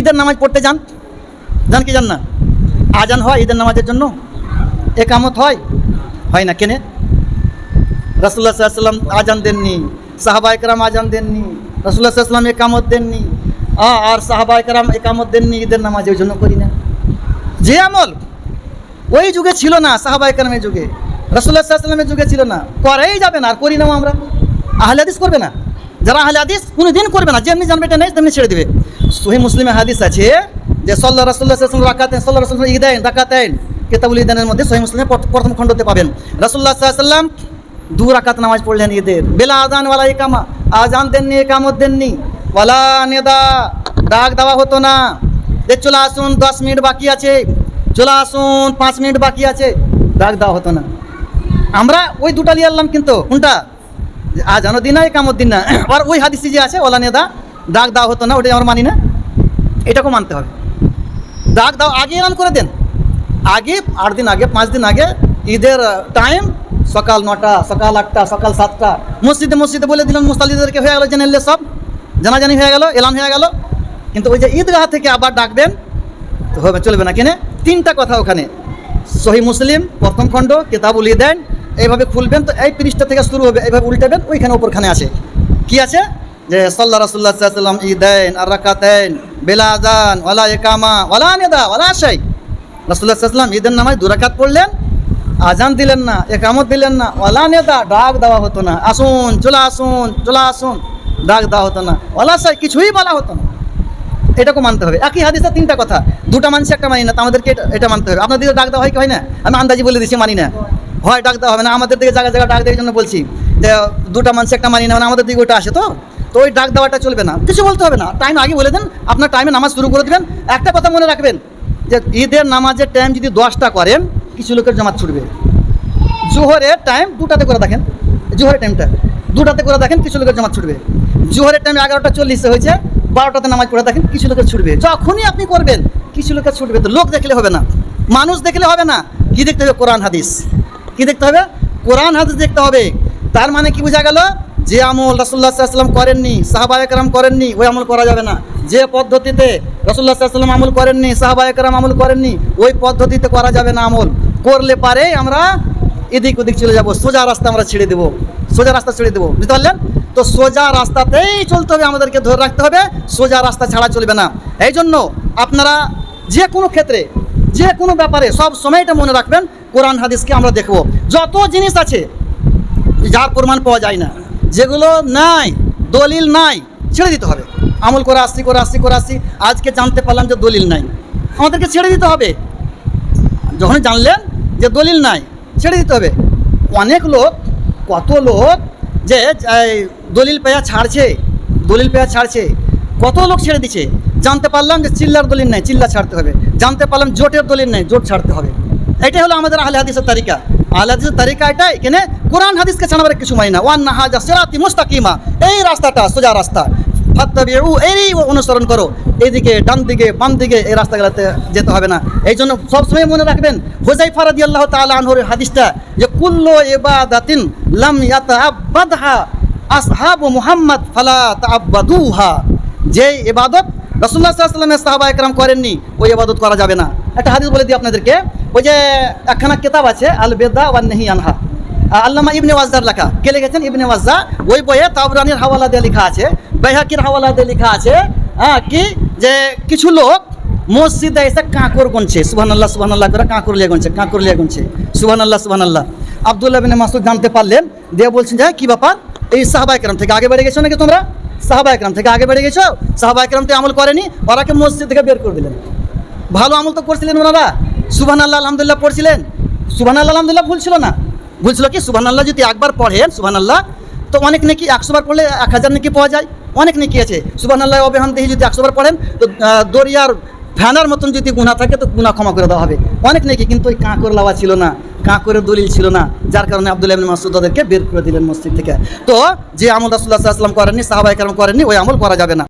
ঈদের নামাজ পড়তে যান, যান কি যান না? আজান হয় ঈদের নামাজের জন্য, একামত হয় না। কেনে? রাসূলুল্লাহ সাল্লাল্লাহু আলাইহি ওয়াসাল্লাম আজান দেননি, সাহাবায়ে কেরাম আজান দেননি, রাসূলুল্লাহ সাল্লাল্লাহু আলাইহি ওয়াসাল্লাম একামত দেননি, আর সাহাবায়ে কেরাম একামত দেননি ঈদের নামাজে, ওই জন্য করি না। যে আমল ওই যুগে ছিল না, সাহাবায়ে কেরামের যুগে, রাসূলুল্লাহ সাল্লাল্লাহু আলাইহি ওয়াসাল্লামের যুগে ছিল না, করেই যাবে না, আর করি নাও আমরা। আহলে হাদিস করবে না, যারা আহলে হাদিস কোনোদিন করবে না, যেমনি জানবে এটা নেই তেমনি ছেড়ে দেবে। সহিহ মুসলিমে হাদিস আছে যে রাসূলুল্লাহ সাল্লাল্লাহু আলাইহি ওয়াসাল্লাম রাকাতাইন, রাসূলুল্লাহ ঈদাইন রাকাতাইন, কিতাবুল ঈদানের মধ্যে সহিহ মুসলিমের প্রথম খণ্ডতে পাবেন। রাসূলুল্লাহ সাল্লাল্লাহু আলাইহি ওয়াসাল্লাম 2 রাকাত নামাজ পড়লেন ঈদের, বেলা আযান ওয়ালা ইকামা, আজান দেননি, একামত দেননি, ওয়ালা নিদা, ডাক দেওয়া হতো না যে চলে আসুন 10 মিনিট বাকি আছে, চলে আসুন 5 মিনিট বাকি আছে, ডাক দেওয়া হতো না। আমরা ওই দুটা নিয়ে আনলাম, কিন্তু কোনটা? আজানও দিন না, একামত দিন না। আর ওই হাদিসে যে আছে ওয়ালা নিদা, ডাক দেওয়া হতো না, ওটাই আমরা মানি না, এটাকেও মানতে হবে। ডাক দাও আগে এলান করে দেন, আগে 8 দিন আগে, 5 দিন আগে ঈদের টাইম সকাল 9টা, সকাল 8টা, সকাল 7টা, মসজিদে বলে দিলেন, মুসল্লিদেরকে হয়ে গেল জেনে, সব জানাজানি হয়ে গেল, এলান হয়ে গেল। কিন্তু ওই যে ঈদগাহ থেকে আবার ডাকবেন তো হবে, চলবে না। কেনে? 3টা কথা ওখানে, সহিহ মুসলিম প্রথম খণ্ড কিতাবুল ঈদাইন, এইভাবে খুলবেন তো এই পৃষ্ঠা থেকে শুরু হবে, এইভাবে উল্টাবেন, ওইখানে ওপরখানে আছে কি আছে যে রাসূলুল্লাহ সাল্লাল্লাহু আলাইহি ওয়াসাল্লাম ঈদাইন আর রাকাতাইন বেলা আযান ওয়ালা ইকামা ওয়ালা নিদা ওয়ালা শাই। রাসূলুল্লাহ সাল্লাল্লাহু আলাইহি ওয়াসাল্লাম ঈদের নামাজ 2 রাকাত পড়লেন, আজান দিলেন না, একামত দিলেন না, ওয়ালা নিদা, ডাক দেওয়া হতো না, আসুন চলে আসুন, ডাক দেওয়া হতো না, ওয়ালা শাই, কিছুই বলা হতো না। এটাকে মানতে হবে। একই হাদিসে 3টা কথা, 2টা মানছি একটা মানি না, তো আমাদেরকে এটা মানতে হবে। আপনাদের ডাক দেওয়া হয় কি হয় না? আমি আন্দাজি বলে দিচ্ছি, মানি না, হয় ডাক দেওয়া হবে না। আমাদের দিকে জায়গা ডাক দেওয়ার জন্য বলছি যে 2টা মানছি একটা মানি না, মানে আমাদের দিকে ওটা আসে, তো ওই ডাক দেওয়াটা চলবে না, কিছু বলতে হবে না। টাইম আগে বলে দেন, আপনার টাইমে নামাজ শুরু করে দেবেন। একটা কথা মনে রাখবেন যে ঈদের নামাজের টাইম যদি 10টা করেন, কিছু লোকের জামাত ছুটবে। জোহরের টাইম 2টাতে করে দেখেন, জোহরের টাইমটা 2টাতে করে দেখেন, কিছু লোকের জামাত ছুটবে। জোহরের টাইম 11:40 হয়েছে, 12টাতে নামাজ পড়ে দেখেন, কিছু লোকের ছুটবে। যখনই আপনি করবেন কিছু লোকের ছুটবে। তো লোক দেখলে হবে না, মানুষ দেখলে হবে না, কি দেখতে হবে? কোরআন হাদিস। কি দেখতে হবে? কোরআন হাদিস দেখতে হবে। তার মানে কি বোঝা গেল? যে আমল রাসূলুল্লাহ সাল্লাল্লাহু আলাইহি ওয়াসাল্লাম করেননি, সাহাবায়ে কেরাম করেননি, ওই আমল করা যাবে না। যে পদ্ধতিতে রাসূলুল্লাহ সাল্লাল্লাহু আলাইহি ওয়াসাল্লাম আমল করেননি, সাহাবায়ে কেরাম আমল করেননি, ওই পদ্ধতিতে করা যাবে না। আমল করলে পারে আমরা এদিক ওদিক চলে যাব, সোজা রাস্তা আমরা ছেড়ে দেবো, সোজা রাস্তা ছেড়ে দেবো, বুঝতে পারলেন? তো সোজা রাস্তাতেই চলতে হবে, আমাদেরকে ধরে রাখতে হবে, সোজা রাস্তা ছাড়া চলবে না। এই জন্য আপনারা যে কোনো ক্ষেত্রে, যে কোনো ব্যাপারে সব সময় এটা মনে রাখবেন, কোরআন হাদিসকে আমরা দেখব। যত জিনিস আছে যার প্রমাণ পাওয়া যায় না, যেগুলো নাই, দলিল নাই, ছেড়ে দিতে হবে। আমল করে আসছি, আজকে জানতে পারলাম যে দলিল নাই, আমাদেরকে ছেড়ে দিতে হবে। যখন জানলেন যে দলিল নাই, ছেড়ে দিতে হবে। অনেক লোক, কত লোক যে দলিল পেয়া ছাড়ছে, কত লোক ছেড়ে দিচ্ছে। জানতে পারলাম যে চিল্লার দলিল নাই, চিল্লা ছাড়তে হবে। জানতে পারলাম জোটের দলিল নাই, জোট ছাড়তে হবে। এটাই হলো আমাদের আহলে হাদিসের তারিকা। আহলে হাদিসের তারিকা এটাই, কেনে? কোরআন হাদিসকে ছাড়াবার কিছু মানি না। ওয়ান্না হাজা সিরাতি মুস্তাকিমা, এই রাস্তাটা সোজা রাস্তা, ফাত্তাবিউ, এই অনুসরণ করো, এইদিকে ডান দিকে বাম দিকে এই রাস্তাগুলোতে যেতে হবে না। এই জন্য সবসময় মনে রাখবেন হুযায়ফা রাদিয়াল্লাহু তাআলা আনহুর হাদিসটা, যে কুল্লু ইবাদাতিন লাম ইয়াতাআব্বাদহা আসহাবু মুহাম্মদ ফালা তাআব্বাদুহা। যে ইবাদত রাসূলুল্লাহ সাল্লাল্লাহু আলাইহি ওয়াসাল্লামের সাহাবায়ে কেরাম করেননি, ওই ইবাদত করা যাবে না। একটা হাদিস বলে দিই আপনাদেরকে। ওই যে একখানা কিতাব আছে আল বিদা ওয়ান নাহি আনহা, আল্লামা ইবনে ওয়াজ্জার লেখা। কে লিখেছেন? ইবনে ওয়াজ্জা। ওই বইয়ে তাবরানির হাওয়ালা দিয়ে লেখা আছে, বাইহাকির হাওয়ালা দিয়ে লেখা আছে কি যে কিছু লোক মসজিদে এসে কাঁকর গুনছে, সুবহানাল্লাহ করে কাঁকর লিয়ে গুনছে, সুবহানাল্লাহ। আব্দুল্লাহ বিন মাসউদ জানতে পারলেন, দিয়ে বলছেন যে কি ব্যাপার, এই সাহাবায়ে কেরাম থেকে আগে বেড়ে গেছো নাকি তোমরা? সাহাবায়ে কেরাম থেকে আগে বেড়ে গেছো? সাহাবায়ে কেরাম তো আমল করেনি, ওরাকে মসজিদ থেকে বের করে দিলেন। ভালো আমল তো করছিলেন ওনারা, সুবহানাল্লাহ আলহামদুলিল্লাহ পড়ছিলেন। সুবহানাল্লাহ আলহামদুলিল্লাহ ভুল ছিল না, ভুল ছিল কি? সুবহানাল্লাহ যদি একবার পড়েন সুবহানাল্লাহ, তো অনেক নেকি, 100 বার পড়লে 1000 নেকি পাওয়া যায়, অনেক নেকি আছে। সুবহানাল্লাহ ওয়া বিহামদিহি যদি 100 বার পড়েন, তো দরিয়ার ভ্যানার মতন যদি গুনাহ থাকে তো গুনাহ ক্ষমা করে দেওয়া হবে, অনেক নেকি। কিন্তু ওই কাঁকর লাওয়া ছিল না, কাঁকরের দলিল ছিল না, যার কারণে আব্দুল্লাহ ইবনে মাসউদ ওদেরকে বের করে দিলেন মসজিদ থেকে। তো যে আমল রাসূলুল্লাহ সাল্লাল্লাহু আলাইহি ওয়াসাল্লাম করেননি, সাহাবায়ে কেরাম করেননি, ওই আমল করা যাবে না।